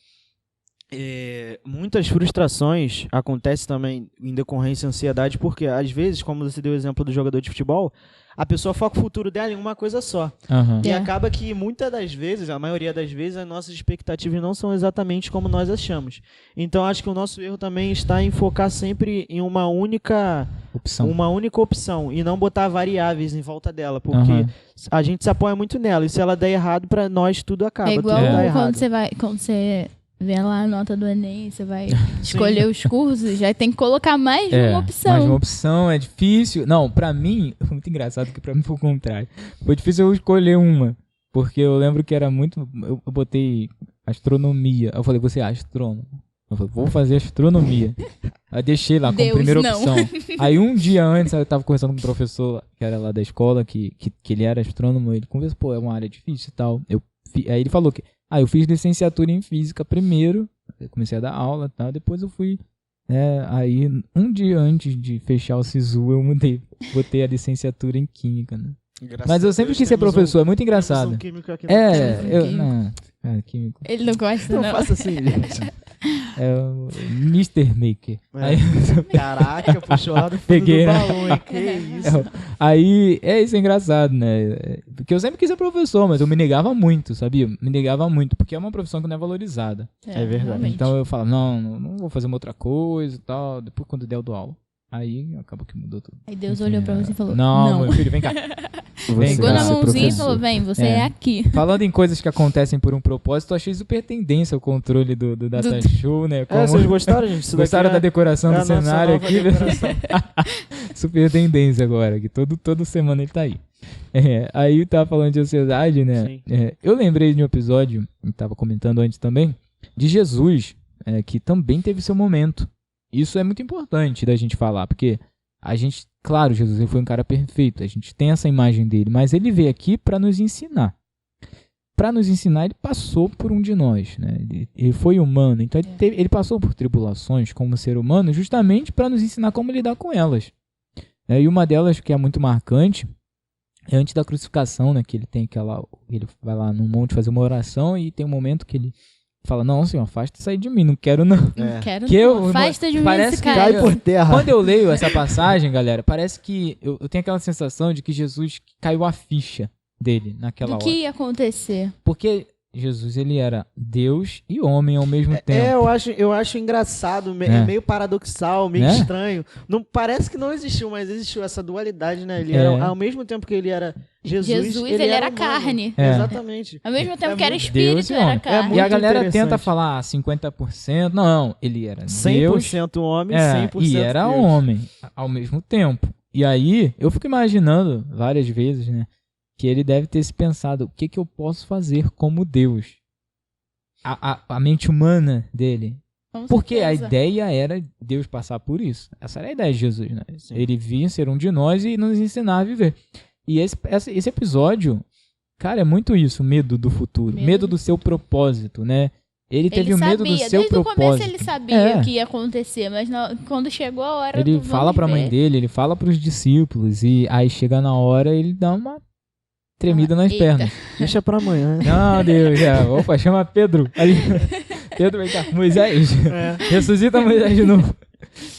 muitas frustrações acontecem também em decorrência da ansiedade, porque às vezes, como você deu o exemplo do jogador de futebol, a pessoa foca o futuro dela em uma coisa só. Aham. E acaba que muitas das vezes, a maioria das vezes, as nossas expectativas não são exatamente como nós achamos. Então acho que o nosso erro também está em focar sempre em uma única opção e não botar variáveis em volta dela, porque Aham. a gente se apoia muito nela e se ela der errado, pra nós tudo acaba. É igual tudo dá quando errado. quando você vê lá a nota do Enem, você vai escolher os cursos, já tem que colocar mais de uma opção. Mais uma opção, é difícil. Não, pra mim, foi muito engraçado que pra mim foi o contrário. Foi difícil eu escolher uma, porque eu lembro que era muito... Eu botei astronomia. Eu falei, você é astrônomo? Eu falei, vou fazer astronomia. Aí deixei lá como Deus, primeira não. opção. Aí um dia antes, eu tava conversando com um professor que era lá da escola, que ele era astrônomo, ele conversou, pô, é uma área difícil e tal. Aí ele falou que, eu fiz licenciatura em física primeiro, eu comecei a dar aula e tal, depois eu fui, aí um dia antes de fechar o SISU, eu botei a licenciatura em química, né? Mas eu sempre quis ser professor, é muito engraçado. Químico. Ele não gosta, Não não. faça assim, gente. É o Mr. Maker. Aí, Caraca, puxou lá do fundo Peguei, do né? balão, hein? Que isso? aí, isso é engraçado, né? Porque eu sempre quis ser professor, mas eu me negava muito, sabia? Me negava muito, porque é uma profissão que não é valorizada. É verdade. realmente. Então eu falava, não vou fazer uma outra coisa e tal. Depois quando der eu dou aula. Aí acabou que mudou tudo. Aí Deus olhou pra você e falou, Não, meu filho, vem cá. Vem Pegou cá. na mãozinha e professor. falou, vem, você é aqui. Falando em coisas que acontecem por um propósito, eu achei super tendência o controle do Data Show, né? Vocês gostaram, gente? Isso daqui Gostaram da decoração é do a nossa cenário nova aqui? decoração. Super tendência agora, que toda semana ele tá aí. Aí tava falando de ansiedade, né? Sim. Eu lembrei de um episódio, que tava comentando antes também, de Jesus, que também teve seu momento. Isso é muito importante da gente falar, porque a gente, claro, Jesus ele foi um cara perfeito, a gente tem essa imagem dele, mas ele veio aqui para nos ensinar. Para nos ensinar, ele passou por um de nós, né? Ele foi humano, então ele passou por tribulações como ser humano justamente para nos ensinar como lidar com elas. E uma delas que é muito marcante é antes da crucificação, né? Que ele tem ele vai lá no monte fazer uma oração e tem um momento que ele fala, não, Senhor, afasta isso aí de mim, não quero não. Não quero Que não. Afasta de mim parece esse que cara. Cai por terra. Quando eu leio essa passagem, galera, parece que eu tenho aquela sensação de que Jesus caiu a ficha dele naquela Do hora. que ia acontecer. Porque Jesus, ele era Deus e homem ao mesmo tempo. Eu acho engraçado, meio paradoxal, meio Né? estranho. Não, parece que não existiu, mas existiu essa dualidade, né? Ele É. era, ao mesmo tempo que ele era Jesus, ele era humano. carne. Exatamente. Ao mesmo tempo É que era muito espírito, Deus e era homem. carne. muito E a galera interessante. tenta falar 50%. Não, ele era Deus 100% homem, 100% e era Deus. homem ao mesmo tempo. E aí, eu fico imaginando várias vezes, né? Que ele deve ter se pensado, o que eu posso fazer como Deus? A mente humana dele. Com Porque a certeza. ideia era Deus passar por isso. Essa era a ideia de Jesus, né? Sim. Ele vinha ser um de nós e nos ensinar a viver. E esse episódio, cara, é muito isso, medo do futuro. Medo do seu propósito, né? Ele teve Ele o medo sabia, do seu desde o propósito. começo ele sabia É. o que ia acontecer, mas quando chegou a hora Ele do fala vamos pra mãe ver. dele, ele fala pros discípulos, e aí chega na hora ele dá uma tremida nas Eita. pernas. Deixa pra amanhã. Não, Deus, opa, chama Pedro. Ali. Pedro, vem cá. Moisés. Ressuscita Moisés de novo.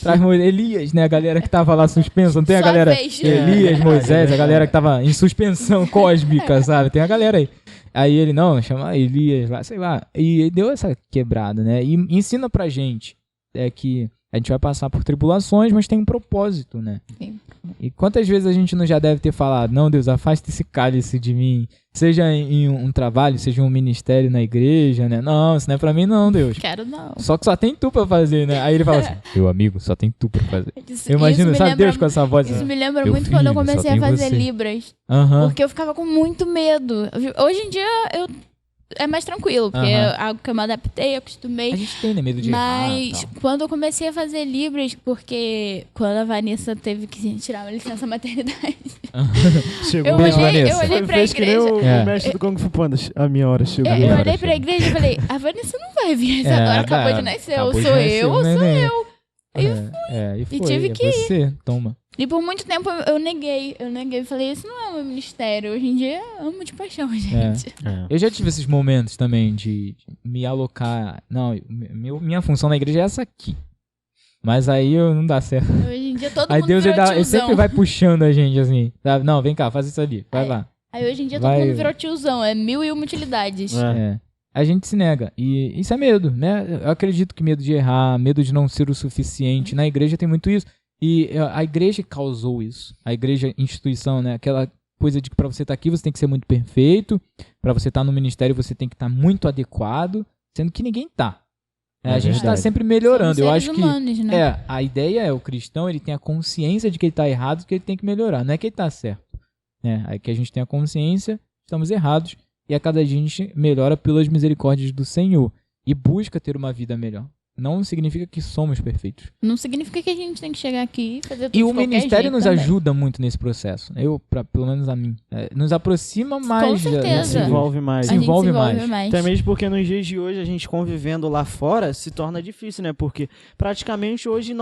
Traz Moisés. Elias, né? A galera que tava lá suspensa. Não tem a Sua galera. vez. Elias, É. Moisés, a galera que tava em suspensão cósmica, sabe? Tem a galera aí. Aí ele, não, chama Elias lá, sei lá. E deu essa quebrada, né? E ensina pra gente que a gente vai passar por tribulações, mas tem um propósito, né? Sim. E quantas vezes a gente não já deve ter falado, não, Deus, afasta esse cálice de mim. Seja em um trabalho, seja em um ministério na igreja, né? Não, isso não é pra mim não, Deus. Quero não. Só que só tem tu pra fazer, né? Aí ele fala assim, meu amigo, só tem tu pra fazer. Isso- Eu imagino, isso me sabe, lembra- Deus com essa voz. Isso assim, me lembra Meu muito quando eu filho, só comecei a tem fazer você. Libras. Aham. Porque eu ficava com muito medo. Hoje em dia é mais tranquilo, porque Aham. é algo que eu me adaptei, acostumei. A gente tem, né, medo de errar e Mas tal. quando eu comecei a fazer Libras, porque quando a Vanessa teve que tirar uma licença maternidade, Chegou. eu Beijo, olhei, Vanessa. eu olhei pra Fez que nem igreja. o É. mestre do Kung Fu Panda. A minha hora chegou. Eu Agora olhei pra chega. igreja e falei, a Vanessa não vai vir, agora acabou de nascer, ou acabou de sou nascer eu, o ou sou neném. eu. E foi, tive que ir. você, toma. E por muito tempo eu neguei, falei, isso não é o meu ministério, hoje em dia eu amo de paixão, gente. Eu já tive esses momentos também de me alocar. Não, minha função na igreja é essa aqui. Mas aí não dá certo. Hoje em dia todo Aí mundo Deus virou ele tiozão. sempre vai puxando a gente assim. Sabe? Não, vem cá, faz isso ali. Vai É. lá. Aí hoje em dia Vai- todo mundo virou tiozão, é 1001 utilidades. É. A gente se nega. E isso é medo, né? Eu acredito que medo de errar, medo de não ser o suficiente. Na igreja tem muito isso. E a igreja causou isso. A igreja, instituição, né? Aquela coisa de que pra você estar aqui você tem que ser muito perfeito. Pra você estar no ministério você tem que estar muito adequado. Sendo que ninguém tá. A gente tá verdade. sempre melhorando. Somos Eu seres acho que humanos, né? a ideia é o cristão, ele tem a consciência de que ele tá errado, que ele tem que melhorar. Não é que ele tá certo. Né? É que a gente tem a consciência, estamos errados. E a cada dia a gente melhora pelas misericórdias do Senhor. E busca ter uma vida melhor. não significa que somos perfeitos. Não significa que a gente tem que chegar aqui e fazer tudo E de o qualquer ministério jeito nos também. ajuda muito nesse processo. Pelo menos a mim. Nos aproxima mais. Com certeza. Se envolve mais. Se A gente envolve mais. Até mesmo porque nos dias de hoje, a gente convivendo lá fora, se torna difícil, né? Porque praticamente hoje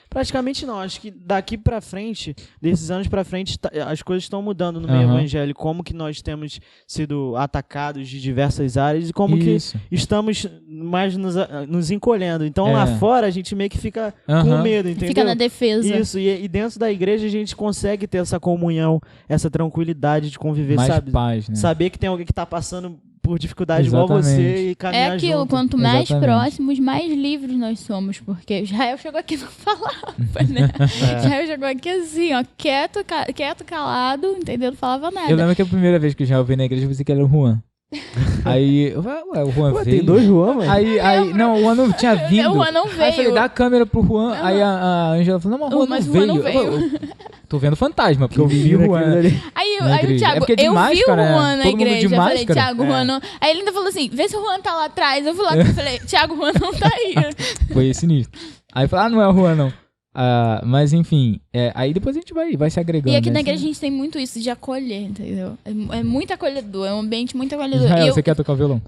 praticamente não, acho que daqui pra frente, desses anos pra frente, as coisas estão mudando no meio evangélico. Como que nós temos sido atacados de diversas áreas e como Isso. que estamos mais nos encolhendo. Então lá fora a gente meio que fica com medo, entendeu? Fica na defesa. Isso, e dentro da igreja a gente consegue ter essa comunhão, essa tranquilidade de conviver, Mais sabe? paz, né? Saber que tem alguém que tá passando por dificuldade Exatamente. igual você e caminhar É aquilo, junto. quanto mais Exatamente. próximos, mais livres nós somos. Porque Israel chegou aqui e não falava, né? Israel chegou aqui assim, ó, quieto, calado, entendeu? Não falava nada. Eu lembro que a primeira vez que eu já veio na igreja, eu pensei que era o Juan. Aí, eu falei, ué, o Juan Pô, veio. tem 2 Juan, mano. Aí, não, o Juan não tinha vindo. O Juan não Aí eu falei, veio. dá a câmera pro Juan. Aí a Angela falou, não, mas o Juan Mas não o Juan veio. não veio. Eu falei, tô vendo fantasma, porque eu vi o Vira Juan. aquilo ali. Aí Na o igreja. Thiago, É porque de eu vi o máscara, Juan né? na Todo mundo de igreja. Eu falei, máscara. Thiago, Juan não... Aí ele ainda falou assim, vê se o Juan tá lá atrás. Eu fui lá e falei, Thiago, o Juan não tá aí. Foi sinistro. Aí eu falei, não é o Juan, não. Mas enfim, aí depois a gente vai se agregando. E aqui né? na igreja a gente tem muito isso de acolher, entendeu? É muito acolhedor, é um ambiente muito acolhedor. Israel, E eu, você quer tocar violão?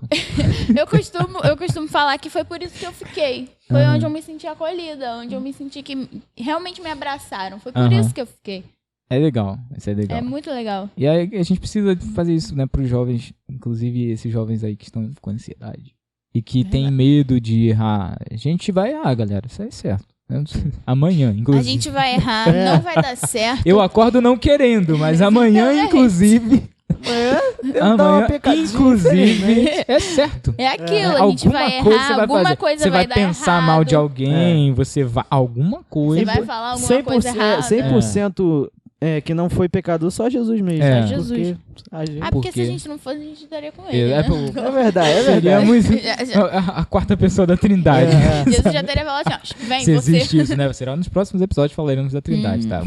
eu costumo falar que foi por isso que eu fiquei. Foi onde eu me senti acolhida, onde eu me senti que realmente me abraçaram. Foi por isso que eu fiquei. É legal, isso é legal. É muito legal. E aí a gente precisa fazer isso, né, pros jovens, inclusive esses jovens aí que estão com ansiedade. E que tem medo de errar. A gente vai errar, galera, isso é certo. Amanhã, inclusive. A gente vai errar, não vai dar certo. Eu acordo não querendo, mas amanhã, Exatamente. inclusive... Amanhã, inclusive, é certo. É aquilo, a Alguma gente vai coisa errar, você vai alguma fazer. coisa Você vai dar pensar errado. mal de alguém, você vai... Alguma coisa... Você vai falar alguma coisa errada. 100% que não foi pecador, só Jesus mesmo. É. Só Jesus. Porque Porque Por quê? se a gente não fosse, a gente estaria com ele. É, né? É verdade, é verdade. Seríamos a quarta pessoa da Trindade. Jesus já teria falado assim, ó, vem Se você. existe isso, né? Será nos próximos episódios falaremos da Trindade, tá?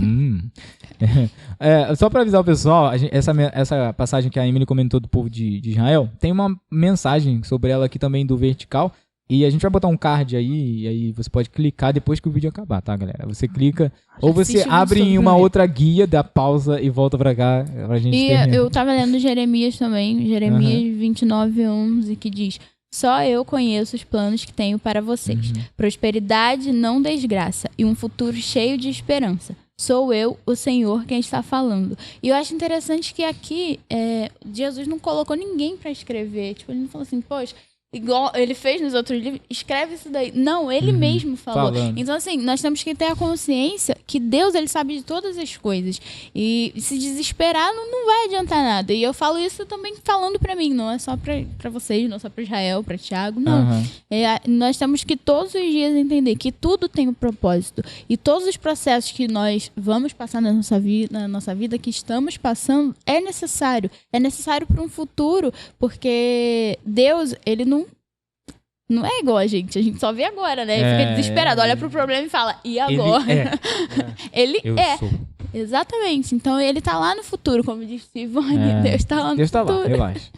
Só pra avisar o pessoal, essa passagem que a Emily comentou do povo de Israel, tem uma mensagem sobre ela aqui também do Vertical, e a gente vai botar um card aí, e aí você pode clicar depois que o vídeo acabar, tá, galera? Você clica, ou você assiste o abre vídeo em sobre uma ele. outra guia, dá pausa e volta pra cá pra gente E terminar. eu tava lendo Jeremias também, Jeremias 29:11, que diz: só eu conheço os planos que tenho para vocês. Prosperidade, não desgraça, e um futuro cheio de esperança. Sou eu, o Senhor, quem está falando. E eu acho interessante que aqui Jesus não colocou ninguém para escrever. Tipo, ele não falou assim, poxa, igual ele fez nos outros livros, escreve isso daí. Não, ele mesmo falou. Falando. Então, assim, nós temos que ter a consciência que Deus, ele sabe de todas as coisas. E se desesperar não vai adiantar nada. E eu falo isso também falando pra mim, não é só pra vocês, não é só pra Israel, pra Thiago, não. Nós temos que todos os dias entender que tudo tem um propósito. E todos os processos que nós vamos passar na nossa vida, que estamos passando, é necessário. É necessário para um futuro, porque Deus, ele não é igual a gente só vê agora, né? Ele fica desesperado, olha pro problema e fala, e agora? Ele Eu sou. Exatamente. Então ele tá lá no futuro, como disse Ivone, Deus tá lá no Deus tá futuro. lá, relaxa.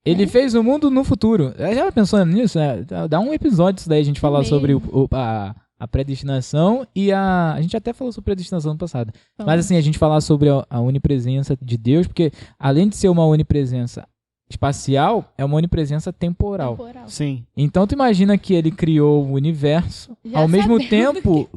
Ele fez o mundo no futuro. Já pensando nisso, né? Dá um episódio disso daí, a gente falar Amém. sobre a predestinação e a gente até falou sobre predestinação no passado. Mas assim, a gente falar sobre a onipresença de Deus, porque além de ser uma onipresença espacial, é uma onipresença temporal. Sim. Então tu imagina que ele criou o universo, Já ao mesmo sabemos tempo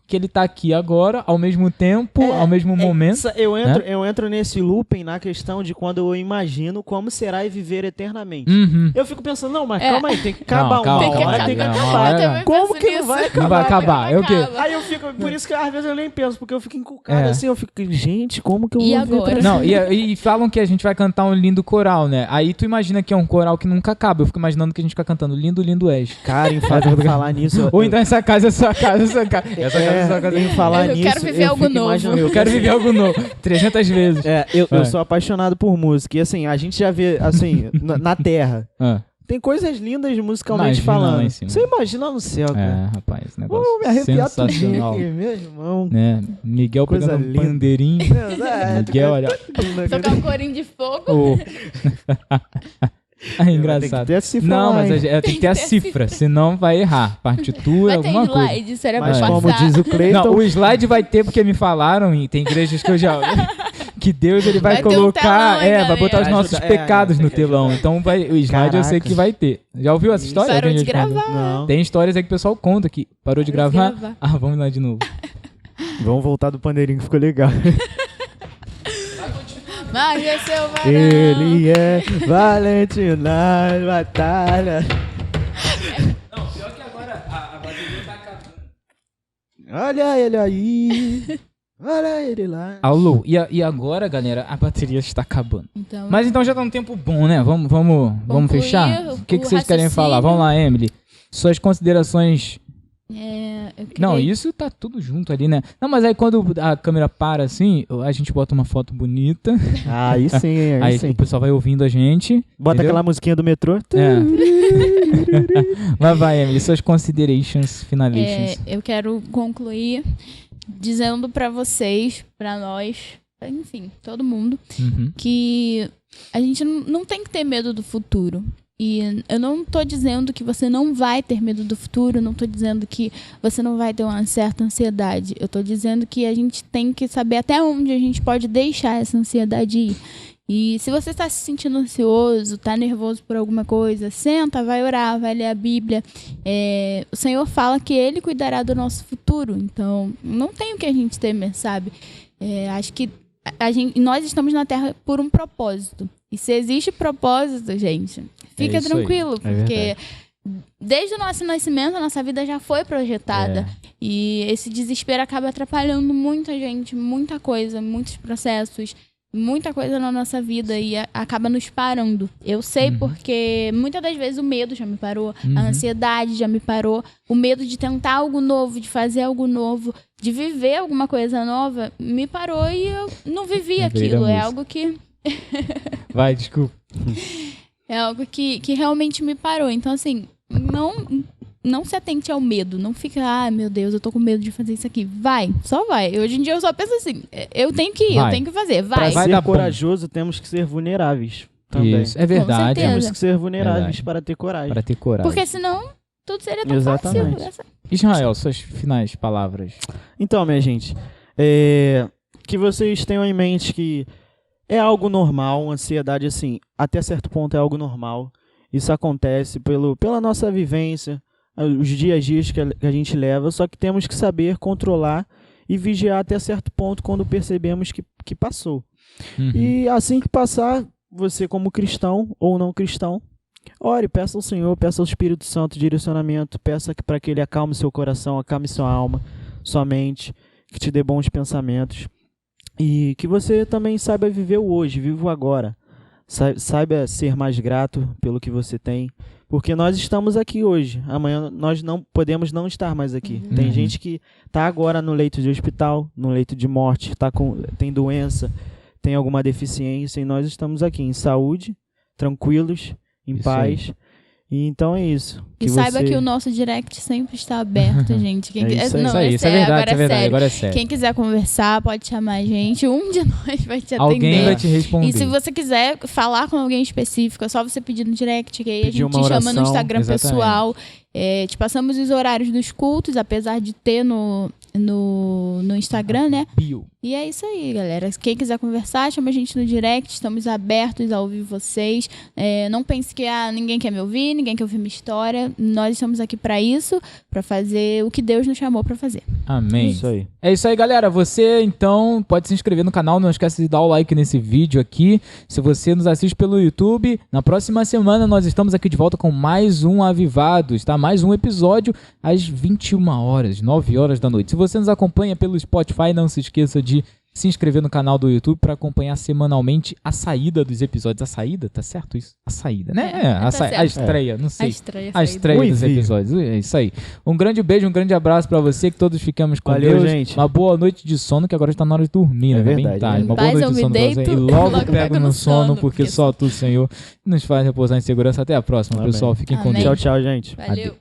que ele tá aqui agora, ao mesmo tempo, ao mesmo momento. Eu entro nesse looping na questão de quando eu imagino como será e viver eternamente. Eu fico pensando, não, mas calma aí, tem que acabar Não, calma, uma hora, tem que calma, acabar. calma. Eu também Como penso que não nisso. vai acabar? Não vai acabar, é o quê? Aí eu fico, por isso que às vezes eu nem penso, porque eu fico encucado É. assim, eu fico, gente, como que eu E vou ver agora? pra Não, e falam que a gente vai cantar um lindo coral, né? Aí tu imagina que é um coral que nunca acaba. Eu fico imaginando que a gente fica cantando lindo, lindo és. Cara, em falar nisso... Ou então essa casa é sua casa, essa casa é sua casa. em falar Eu nisso, quero viver algo fico novo. imaginando- Eu quero viver algo novo. 300 vezes. Eu Vai. sou apaixonado por música. E assim, a gente já vê, assim, na Terra, Ah, tem coisas lindas musicalmente Imagina falando. lá em cima. Você imagina no céu, cara. rapaz, esse negócio Vou me arrepiar tudinho sensacional. aqui, meu irmão. Né? Miguel Coisa pegando um linda. pandeirinho. Miguel, olha. Tocar um corinho de fogo. Oh. É engraçado. Tem que ter a cifra Não, lá, mas hein? tem que ter a cifra, senão vai errar. Partitura, Vai ter alguma coisa. slide, será Mas pra como passar? diz o Cleiton, Não, o slide vai ter porque me falaram, e tem igrejas que eu já que Deus ele vai Vai ter um colocar, telão, hein, vai botar os galera? nossos Vai ajudar- pecados tem no que telão. ajudar. Então o slide eu sei Caraca. que vai ter. Já ouviu essa Isso. história? Parou Tem de gente que mandou. gravar. não. Tem histórias aí que o pessoal conta que parou de Parou de gravar. gravar. Ah, vamos lá de novo. Vamos voltar do pandeirinho que ficou legal. Mas esse é o varão. Ele é valente na batalha. Não, pior que agora a bateria tá acabando. Olha ele aí. Olha ele lá. Alô, e agora, galera, a bateria está acabando. Então, Mas então já tá um tempo bom, né? Vamos Concluir fechar? O que o vocês querem raciocínio. falar? Vamos lá, Emily. Suas considerações. eu queria... Não, isso tá tudo junto ali, né? Não, mas aí quando a câmera para assim, a gente bota uma foto bonita. Aí sim, aí, Aí sim. o pessoal vai ouvindo a gente. Bota entendeu? aquela musiquinha do metrô. É. Vai, Emily, suas considerations, finalizations. eu quero concluir dizendo pra vocês, pra nós, enfim, todo mundo, Uhum. que a gente não tem que ter medo do futuro. E eu não tô dizendo que você não vai ter medo do futuro, não tô dizendo que você não vai ter uma certa ansiedade. Eu tô dizendo que a gente tem que saber até onde a gente pode deixar essa ansiedade ir. E se você está se sentindo ansioso, está nervoso por alguma coisa, senta, vai orar, vai ler a Bíblia. O Senhor fala que Ele cuidará do nosso futuro. Então, não tem o que a gente temer, sabe? Acho que nós estamos na Terra por um propósito. E se existe propósito, gente, fica isso aí. tranquilo, É porque verdade. desde o nosso nascimento, a nossa vida já foi projetada. E esse desespero acaba atrapalhando muita gente, muita coisa, muitos processos, muita coisa na nossa vida e acaba nos parando. Eu sei porque muitas das vezes o medo já me parou, a ansiedade já me parou, o medo de tentar algo novo, de fazer algo novo, de viver alguma coisa nova, me parou e eu não vivi Lembrei da aquilo. É música. algo que... Vai, desculpa. É algo que realmente me parou. Então, assim, não se atente ao medo. Não fica, meu Deus, eu tô com medo de fazer isso aqui. Vai, só vai. Hoje em dia eu só penso assim, eu tenho que ir, Vai. eu tenho que fazer. Pra Vai. Vai ser dar bom. corajoso, temos que ser vulneráveis. Também. Isso, é verdade. certeza. Temos que ser vulneráveis Verdade. para ter coragem. Para ter coragem. Porque senão tudo seria tão Exatamente. fácil. Israel, suas finais palavras. Então, minha gente, que vocês tenham em mente que é algo normal, ansiedade, assim, até certo ponto é algo normal. Isso acontece pela nossa vivência, os dias a dias que a gente leva, só que temos que saber controlar e vigiar até certo ponto quando percebemos que passou. Uhum. E assim que passar, você como cristão ou não cristão, ore, peça ao Senhor, peça ao Espírito Santo direcionamento, peça para que Ele acalme seu coração, acalme sua alma, sua mente, que te dê bons pensamentos. E que você também saiba viver o hoje, viva o agora. Saiba ser mais grato pelo que você tem. Porque nós estamos aqui hoje. Amanhã nós não podemos não estar mais aqui. Uhum. Tem gente que está agora no leito de hospital, no leito de morte, tem doença, tem alguma deficiência. E nós estamos aqui em saúde, tranquilos, em Isso paz. E então é isso. E saiba que o nosso direct sempre está aberto, gente. É isso aí. Isso aí, isso é verdade, agora é sério. Quem quiser conversar, pode chamar a gente. Um de nós vai te atender. Alguém vai te responder. E se você quiser falar com alguém específico, é só você pedir no direct, que aí Pedir a gente uma te chama no oração, Instagram exatamente. pessoal. Te passamos os horários dos cultos, apesar de ter no Instagram, né? Bio. E é isso aí, galera. Quem quiser conversar, chama a gente no direct. Estamos abertos a ouvir vocês. Não pense que ninguém quer me ouvir, ninguém quer ouvir minha história. Nós estamos aqui para isso, para fazer o que Deus nos chamou para fazer. Amém. Isso aí. É isso aí, galera. Você, então, pode se inscrever no canal. Não esquece de dar o like nesse vídeo aqui. Se você nos assiste pelo YouTube, na próxima semana nós estamos aqui de volta com mais um Avivados, tá? Mais um episódio às 21 horas, 9 horas da noite. Se você nos acompanha pelo Spotify, não se esqueça de se inscrever no canal do YouTube para acompanhar semanalmente a saída dos episódios. A saída? Tá certo isso? A saída, né? Tá certo. A estreia, não A sei. estreia. A estreia O dos envio. episódios. É isso aí. Um grande beijo, um grande abraço pra você, que todos ficamos com Valeu, Deus. gente. Uma boa noite de sono, que agora está na hora de dormir, né? É Bem verdade, tarde. né? Uma Em boa paz noite eu de me sono pra você. deito E e logo logo pego pego no no sono, sono, porque porque só tu, Senhor, nos faz repousar em segurança. Até a próxima, Amém. pessoal. Fiquem com Amém. Deus. Tchau, tchau, gente. Valeu.